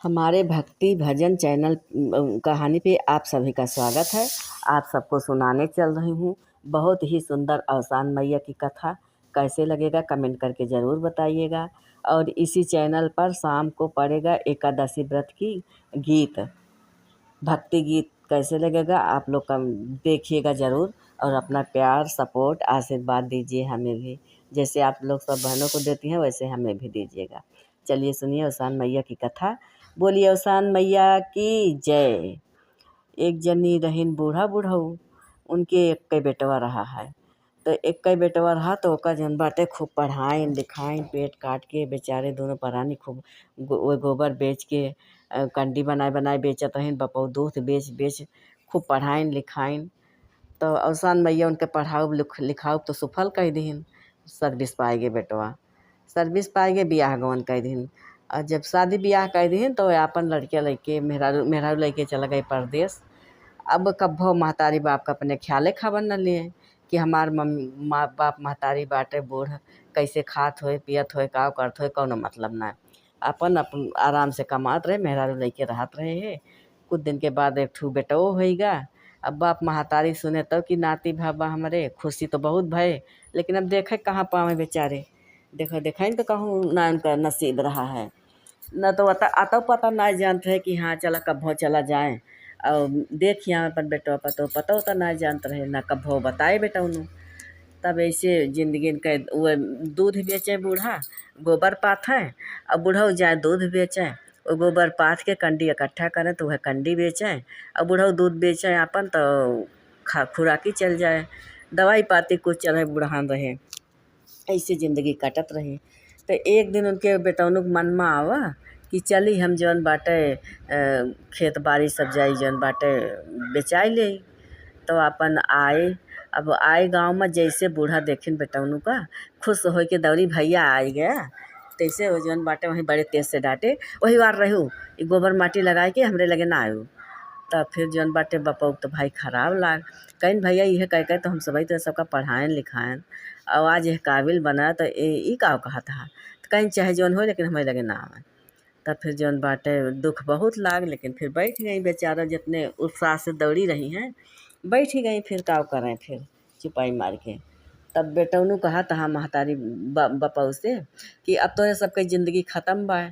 हमारे भक्ति भजन चैनल कहानी पे आप सभी का स्वागत है। आप सबको सुनाने चल रही हूँ बहुत ही सुंदर अवसान मैया की कथा। कैसे लगेगा कमेंट करके ज़रूर बताइएगा। और इसी चैनल पर शाम को पड़ेगा एकादशी व्रत की गीत, भक्ति गीत। कैसे लगेगा आप लोग कम देखिएगा ज़रूर। और अपना प्यार सपोर्ट आशीर्वाद दीजिए हमें भी, जैसे आप लोग सब बहनों को देती हैं वैसे हमें भी दीजिएगा। चलिए सुनिए अवसान मैया की कथा। बोलिए अवसान मैया की जय। एक जनी रहीन बूढ़ा बुढ़ऊ, उनके एक कई बेटवा रहा है। तो एक कई बेटवा रहा तो ओका जन बाटे खूब पढ़ाइन लिखाइन, पेट काट के बेचारे दोनों परानी खूब वो गोबर बेच के कंडी बनाए बनाए बेचत रहीन। बपऊ दूध बेच बेच खूब पढ़ाइन लिखाइन। तो अवसान मैया उनके पढ़ाऊ लिखाऊ तो सफल कह दीन। सर्विस पाएगे बेटवा, सर्विस पाएगे, बियाह गवन कह दीन। और जब शादी ब्याह कर दीन तो अपन लड़के लड़के मेहरारू लड़के चला गए परदेश। अब कब्बो महतारी बाप का अपने ख्याले खबर न लिए कि हमार माँ बाप महतारी बाटे बूढ़, कैसे खात होए पियत होए का करत होए कौनो मतलब ना। अपन आराम से कमात रहे, मेहरारू लड़के रहत रहे है। कुछ दिन के बाद एक ठू बेटो होइगा। अब बाप महतारी सुने तब कि नाती भाबा हमारे, खुशी तो बहुत भय, लेकिन अब देखे कहाँ पावे बेचारे। देखो देखा तो कहूँ ना उनका नसीब रहा है। न तो आता पता ना जानते है कि हाँ चला कब्बो चला जाए और देखिए अपन बेटवा पता होता ना जानते रहे ना कब्बो बताए बेटा उन्हों। तब ऐसे जिंदगी के वो दूध बेचे बूढ़ा, गोबर पाथ है। अब बूढ़ा जाए दूध बेचे, वो गोबर पाथ के कंडी इकट्ठा करें तो वह कंडी बेचें। और बूढ़ा दूध बेचें अपन तो खुराकी चल जाए, दवाई पाती कुछ चले बुढ़ान रहे। ऐसे ज़िंदगी कटत रही। तो एक दिन उनके बेटौनुक मन में आवा कि चली हम जौन बाटे खेत बाड़ी सब जाई जौन बाटे बेचाई ले। तो अपन आए। अब आए गांव में, जैसे बूढ़ा देखिन बेटौनु का खुश हो के दौड़ी भैया आ गया। तैसे वो जौन बाटे वहीं बड़े तेज से डांटे, वही वार रहू ये गोबर माटी लगाए के हमरे लगे ना आयु। तब फिर जौन बाटे बपऊ तो भाई खराब लाग कहीं भैया यह कह तो हम सभी तो सबका पढ़ाएं लिखाएं और आज यह काबिल बना तो ये का कहा था। तो कहीं चाहे जौन हो लेकिन हमें लगे ना आवे। तब फिर जौन बाटे दुख बहुत लाग, लेकिन फिर बैठ गई बेचारा, जितने उत्साह से दौड़ी रही हैं बैठ ही गई। फिर का करें, फिर चुपाई मार के। तब बेटौनु कहा तहा महतारी बपऊ से कि अब तो सबके ज़िंदगी ख़त्म बा,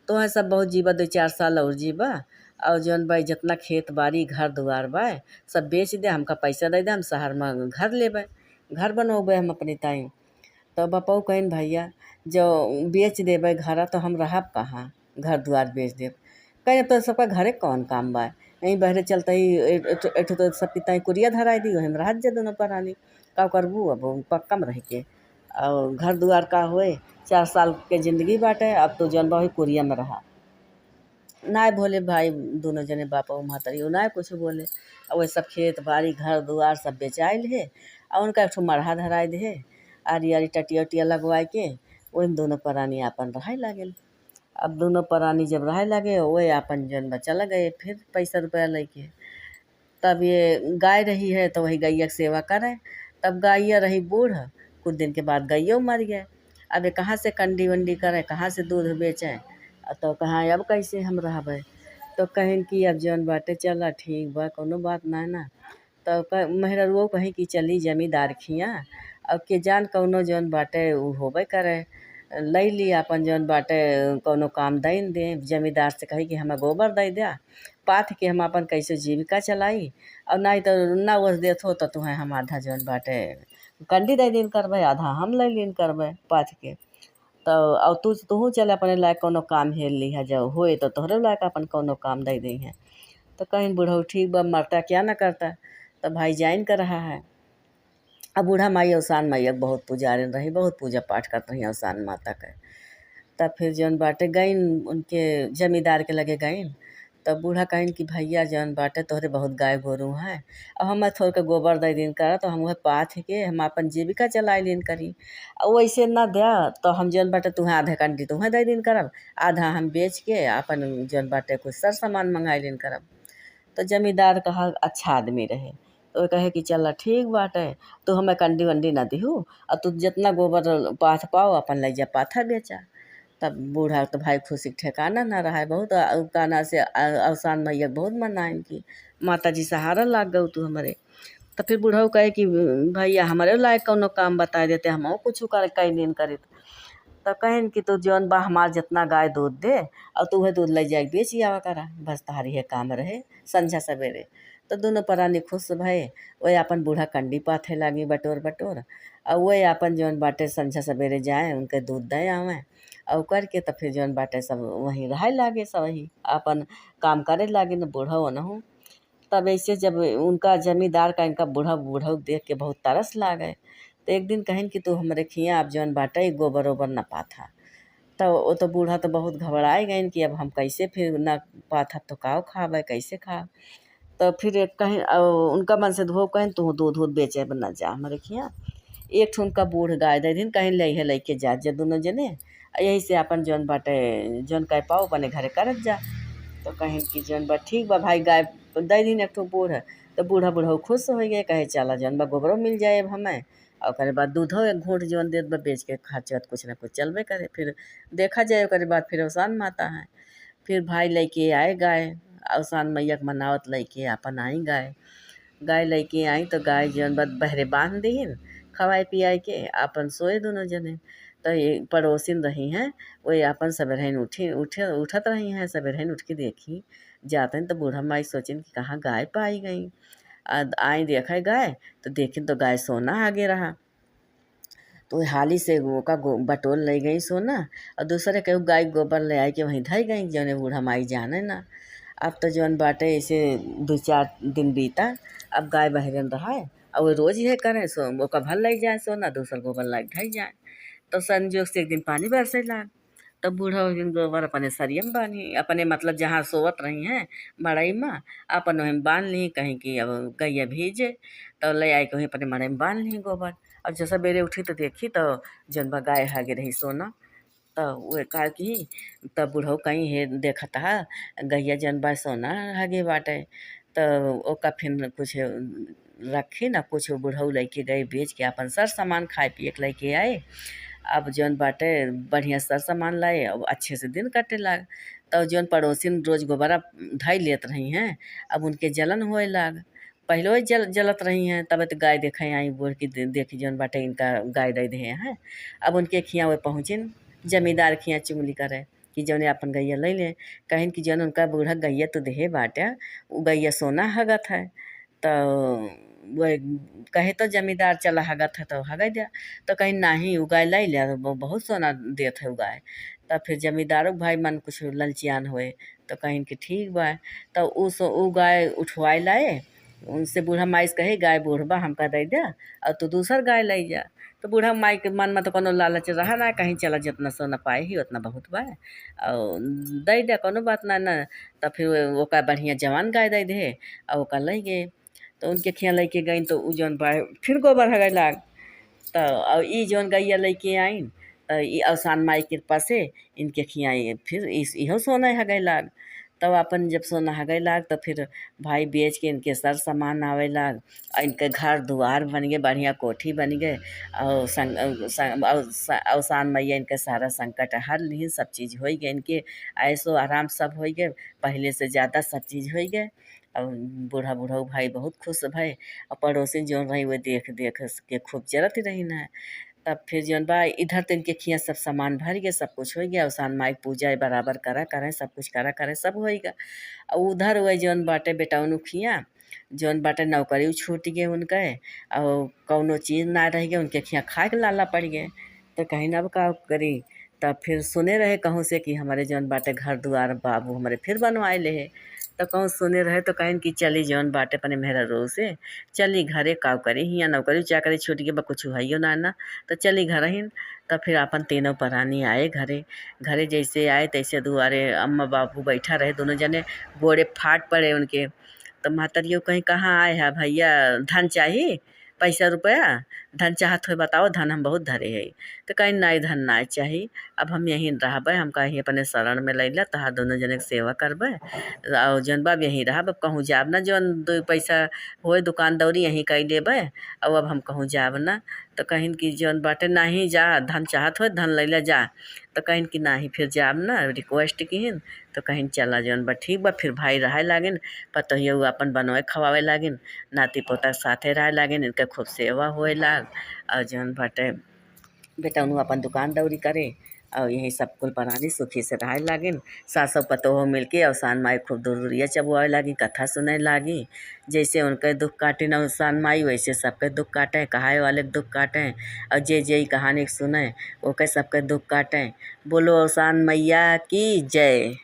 तो है सब बहुत जीवा 2-4 साल और जीवा। और जौन भाई जितना खेत बाड़ी घर दुआर बा सब बेच दे, हमका पैसा दे दे, हम शहर में घर लेबै, घर बनोबै हम अपनी ताई। तो बपऊ कहिन भैया जो बेच देबै घर तो हम रहब कहाँ, घर दुआर बेच देब। कहीं तो सबका घरे कौन काम बा, यहीं बहरे चलते ही एठो तो सबकी ताई कुरिया धराई दी, वही में रहत जा दोनों परानी। का करबू अब पक्का में रह के और घर दुआर का होए। 4 साल के ज़िंदगी बाटे, अब तो जौन बा वही कुरिया में रहा। ना बोले भाई दोनों जने बाप और महतारी ना कुछ बोले। और वही सब खेत बाड़ी घर दुआर सब बेचाइल है। और उनका एक ठो मरहा धराए दे, आरी आरी टटिया उटिया लगवाए के वही दोनों परानी आपन रहे लागल। अब दोनों परानी जब रहे लगे वही आपन जन बच्चा लगे फिर पैसा रुपया लेके। तब ये गाय रही है तो वही गैया की सेवा करे। तब गैया रही बूढ़, कुछ दिन के बाद गैया मर गए। अब ये कहाँ से कंडी वंडी करे, कहाँ से दूध बेचें, तो कहाँ अब कैसे हम रहबै। तो कहें कि अब जौन बाटे चला ठीक बा, कोनो बात ना ना। तो मेहररुओ कहीं कि चली जमींदार खियाँ, अब के जान कौनो जौन बाटे उ होबे करे। लई ली अपन जौन बाटे कौनो काम दैन दे, जमींदार से कही कि हमें गोबर दे दिया, पाथ के हम अपन कैसे जीविका चलाई। और नहीं तो ना ओस देत हो तो तुम्हें हम आधा जौन बाटे कंडी दे दिन करबै, आधा हम ले लीन करबै पाथ के। तो और तू चल अपने लायक कोनो काम हेर लिहा, जब होए तो तोहरे लायक अपन कोनो काम दे दी है। तो कहीं बूढ़ऊ ठीक बा, मरता क्या ना करता। तो भाई जाइन कर रहा है। अब बूढ़ा माई अवसान मैया के बहुत पुजारिन रही, बहुत पूजा पाठ करत रही अवसान माता के। तब फिर जौन बाटे गईन उनके जमींदार के लगे गईन। तब बूढ़ा कहिन कि भैया जौन बाटे तोहरे बहुत गाय गोरू हैं, अब हमें थोड़ के गोबर दे दिन कर तो हम वह पाथ के हम अपन जीविका चलाई लीन करी। और वैसे ना दे तो हम जौन बाटे तुम्हें आधे कंडी तुम्हें दे दिन करब, आधा हम बेच के अपन जौन बाटे कुछ सर सामान मंगाई लीन करब। तो जमींदार कहा अच्छा आदमी रहे। तो वो कहे कि चल ठीक बाटे, तू हमें कंडी वंडी ना दिहू और तू जितना गोबर पाथ पाओ अपन ले जा पाथा बेचा। तब बूढ़ा तो भाई खुशी के ठिकाना ना रहा है। बहुत काना से अवसान मैया बहुत मनाइन की माता जी सहारा लाग गऊ तू हमारे। तो फिर बूढ़ऊ कहे कि भैया हमारे लायक कौनो काम बता देते, हम कुछ कर कहीं नहीं करे। तो कहन कि तू जौन बा हमार जितना गाय दूध दे और तू वह दूध ले जाके बेच आवा करा, बस तारी है काम रहे संझा सवेरे। तो दोनों प्राणी खुश भये। वही अपन बूढ़ा कंडी पाथे लागी बटोर बटोर, और वही अपन जौन बाटे संझा सवेरे जाए उनके दूध दे आवें और करके तो फिर जौन बाटे सब वहीं रहे लागे, सब वही अपन काम करे लागे न बूढ़ा ओनहु। तब ऐसे जब उनका जमींदार का इनका बूढ़ा बूढ़ऊ देख के बहुत तरस लागे। तो एक दिन कहन कि तू हमरे खिया अब जौन बाटे गोबर ओबर न पाथा। तो वो तो बूढ़ा तो बहुत घबराए गए कि अब हम कैसे फिर न पाथा तो काव खावे कैसे खा। तो फिर एक कहीं उनका मन से धो कहीं तू दूध दूध बेचे न जा हमारे खिया। एक ठो उनका बूढ़ गाय दे दिन कहीं ले लेके जा जा दोनों जने, यही से अपन जौन बाटे जौन कह पाओ अपने घरे करत जा। तो कहें कि जौन बा ठीक बा भाई गाय दे दिन एक ठो बूढ़। तो बूढ़ा बूढ़ऊ खुश हो गए, कहे चला जौन बा गोबरो मिल जाए अब हमें, और ओकरे बाद दूधो एक घूंट जौन देत बा बेच के खर्चत कुछ ना कुछ चलबे करे। फिर देखा जाए ओकरे बाद फिर अवसान माता है। फिर भाई लेके आए गाय, अवसान मैया के मनावत लेके अपन आई गाय। गाय लेके आई तो गाय जौन बा बहरे बांध दीन खवाए पियाए के अपन सोए दोनों जने। तो ये पड़ोसिन रही हैं वही अपन सबेरहन उठत रही हैं, सबेरहन उठ के देखी जातन तो बूढ़ा माई सोचिन कि कहाँ गाय पाई गई। आई देखा गाय तो देखिन तो गाय सोना आगे रहा। तो हाली से वो का बटोल ले गई सोना, और दूसरे के गाय गोबर ले आई के वहीं धई गई जौने बूढ़ा माई जाने ना। अब तो जौन बाटे ऐसे 2-4 दिन बीता, अब गाय बहरन रहा है और वो रोज ये करें सो वो का भर लग जाए सोना, दूसर गोबर लाग ढई जाए। तो संजोग से एक दिन पानी बरसे लाग। तब बूढ़ा उस दिन गोबर अपने सरिया में बांधी, अपने मतलब जहाँ सोवत रही हैं मड़ई में अपन वहीं बांध ली, कहीं कि अब गैया भीजे। तो ले आई के वहीं अपने मड़ई में बांध ली गोबर। अब जैसे सवेरे उठी तो देखी तो जौन बा गाय हागे रही सोना। तो वे कहा कि तब बूढ़ऊ कहीं हे देखता है गैया जौन बा सोना हागे बाटे। तो ओका फिर कुछ रखी ना कुछ बूढ़ऊ लेके गए बेच के अपन सर सामान खाए पिए के लेके आए। अब जौन बाटे बढ़िया सर सामान लाए अब अच्छे से दिन कटे लाग। तो जौन पड़ोसिन रोज गोबरा धई लेत रही हैं अब उनके जलन होए लाग। पहले ही जलत रही हैं, तब तो गाय देखे आई बूढ़ की देखी जौन बाटे इनका गाय दे दे हैं। अब उनके खिया वे पहुँचिन जमींदार खिया चुगली करे कि जौने अपन गैया ले ले। कहें कि जौन उनका बूढ़ा गैया तो देहे बाटे वो गैया सोना हगत है। तो वह कहे तो जमींदार चला हगत है तो हगा दिया। तो कहीं नहीं उगाए लाई लिया तो वो बहुत सोना देत है उगाए। तब फिर जमींदारों के भाई मन कुछ ललचियान हुए तो कहीं कि ठीक बा। तो उस उ गाय उठवाए लाए, उनसे बूढ़ा माई से कहे गाय बूढ़बा हमका दे दिया और तू दूसर गाय ले जा। तो बूढ़ा माई के मन में तो कोनो लालच रहा ना, कहीं चला जितना सोना पाए ही उतना बहुत बा और दे दिया कोनो बात ना ना। तब फिर ओका बढ़िया जवान गाय दे दे और ओका ले गए। तो उनके खिया लेके गई तो उ जौन बा फिर गोबर हगे लाग। तो और ई जौन गैया लेके आइन तो ई अवसान माई कृपा से इनके खियाई फिर इहो सोना हगे लाग। तब अपन जब सोना हगे लाग तो फिर भाई बेच के इनके सर सामान आवे लाग और इनके घर दुआर बन गए, बढ़िया कोठी बन गए और अवसान मैया इनके सारा संकट हर ली, सब चीज़ हो गए इनके ऐसो आराम सब हो गए, पहले से ज़्यादा सब चीज़ हो गए। और बूढ़ा बूढ़ऊ भाई बहुत खुश भये और पड़ोसी जौन रही वो देख देख के खूब जरत रही ना। तब फिर जौन बा इधर तो इनके खिया सब सामान भर गए, सब कुछ हो गया, अवसान माई पूजा बराबर करा करें सब कुछ करा करें सब होएगा। और उधर वही जौन बाटे बेटौनु खिया जौन बाटे नौकरी छूट गए उनके और कौनो चीज़ ना रह गए उनके खिया खाए के लाला पड़ गए। तो कहीं ना अब का करी। तब फिर सुने रहे कहूँ से कि हमारे जौन बाटे घर दुआर बाबू हमारे फिर बनवाए ले है। तो कहूँ सुने रहे तो कहें कि चली जौन बाटे अपने मेहरा रो से चली घरे काव करी हियाँ नौकरी चाकरी छूट गई बा कुछ है ना ना। तो चली घर ही। तब फिर अपन तीनों प्राणी आए घरे। घरे जैसे आए तैसे दुआरे अम्मा बाबू बैठा रहे दोनों जने, गोड़े फाट पड़े उनके। तो महतरियों कहीं कहाँ आए है भैया धन चाहिए पैसा रुपया। धन चाहत हो बताओ, धन हम बहुत धरे है। तो कहीं नहीं धन ना चाहिए, अब हम यहीं रहबे, हम कहीं अपने शरण में लैला तहार दोनों जने के सेवा करबे और जन बाब यहीं रहब, अब कहूँ जाब ना, जौन दो पैसा होए दुकान दौरी यहीं कर लेबे, और अब हम कहूँ जाब ना। तो कहीं कि जौन बाटे नहीं जा, धन चाहत हो धन लैला जा, तो कहीं कि नाही फिर जाब ना, रिक्वेस्ट किहिन। तो कहीं चला जौन बा ठीक बा, फिर भाई रहे लागिन, पतोहिया अपन बनवे खवावे लागिन, नाती पोता साथे रहे लागिन, इनके खूब सेवा होए लाग। और जौन बाटे बेटौनु अपन दुकान दौरी करे और यही सब कुल प्राणी सुखी से रहे लागिन। सासो पतोहो मिलके अवसान माई खूब दूर दूरिया चबुआए लागी, कथा सुने लागी। जैसे उनके दुख काटे न अवसान माई, वैसे सबके दुख काटे, कहाए वाले के दुख काटे, और जे जे कहानी सुने ओके सबके दुख काटे। बोलो अवसान मैया की जय।